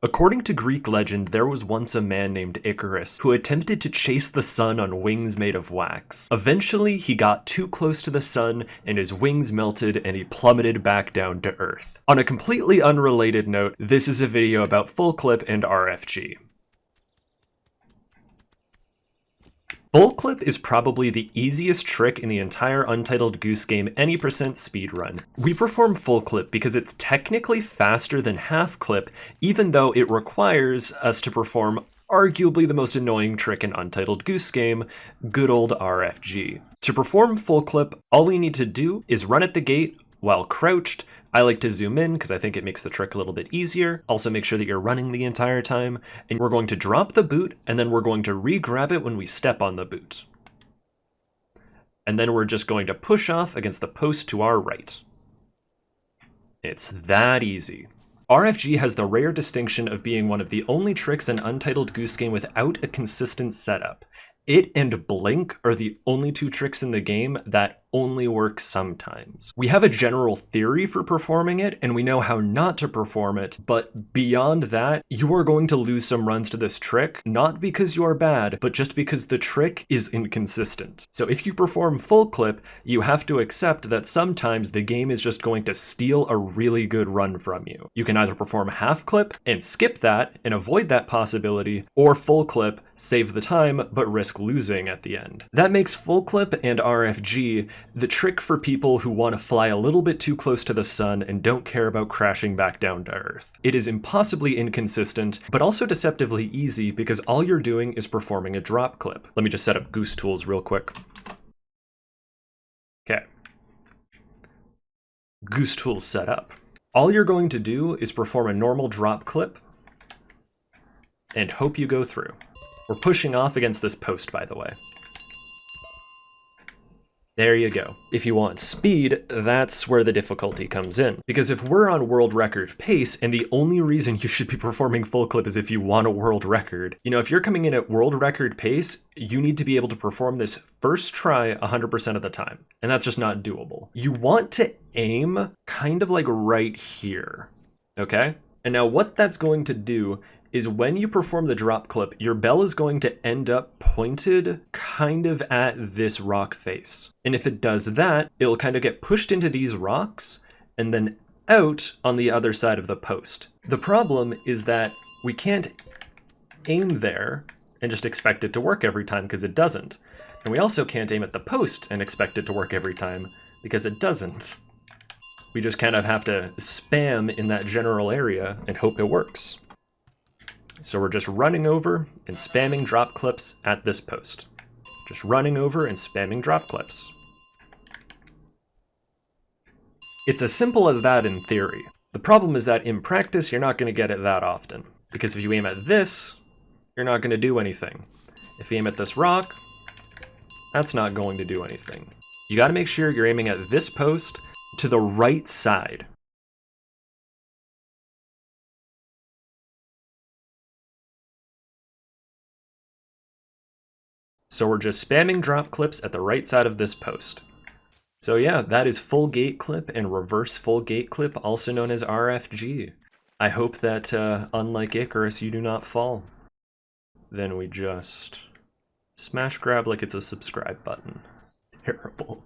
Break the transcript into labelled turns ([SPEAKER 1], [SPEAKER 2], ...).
[SPEAKER 1] According to Greek legend, there was once a man named Icarus who attempted to chase the sun on wings made of wax. Eventually, he got too close to the sun and his wings melted and he plummeted back down to Earth. On a completely unrelated note, this is a video about full clip and RFG. Full clip is probably the easiest trick in the entire Untitled Goose game any percent speedrun. We perform full clip because it's technically faster than half clip, even though it requires us to perform arguably the most annoying trick in Untitled Goose game, good old RFG. To perform full clip, all we need to do is run at the gate while crouched. I like to zoom in because I think it makes the trick a little bit easier. Also make sure that you're running the entire time. And we're going to drop the boot, and then we're going to re-grab it when we step on the boot. And then we're just going to push off against the post to our right. It's that easy. RFG has the rare distinction of being one of the only tricks in Untitled Goose game without a consistent setup. It and Blink are the only two tricks in the game that only work sometimes. We have a general theory for performing it, and we know how not to perform it, but beyond that, you are going to lose some runs to this trick, not because you are bad, but just because the trick is inconsistent. So if you perform full clip, you have to accept that sometimes the game is just going to steal a really good run from you. You can either perform half clip and skip that and avoid that possibility, or full clip, save the time, but risk losing at the end. That makes full clip and RFG the trick for people who want to fly a little bit too close to the sun and don't care about crashing back down to Earth. It is impossibly inconsistent, but also deceptively easy because all you're doing is performing a drop clip. Let me just set up Goose tools real quick. Okay. Goose tools set up. All you're going to do is perform a normal drop clip and hope you go through. We're pushing off against this post, by the way. There you go. If you want speed, that's where the difficulty comes in. Because if we're on world record pace, and the only reason you should be performing full clip is if you want a world record, you know, if you're coming in at world record pace, you need to be able to perform this first try 100% of the time. And that's just not doable. You want to aim kind of like right here, okay? And now what that's going to do is when you perform the drop clip, your bell is going to end up pointed kind of at this rock face. And if it does that, it'll kind of get pushed into these rocks and then out on the other side of the post. The problem is that we can't aim there and just expect it to work every time because it doesn't. And we also can't aim at the post and expect it to work every time because it doesn't. We just kind of have to spam in that general area and hope it works. So we're just running over and spamming drop clips at this post. Just running over and spamming drop clips. It's as simple as that in theory. The problem is that in practice, you're not going to get it that often. Because if you aim at this, you're not going to do anything. If you aim at this rock, that's not going to do anything. You got to make sure you're aiming at this post to the right side. So we're just spamming drop clips at the right side of this post. So yeah, that is full gate clip and reverse full gate clip, also known as RFG. I hope that, unlike Icarus, you do not fall. Then we just smash grab like it's a subscribe button. Terrible.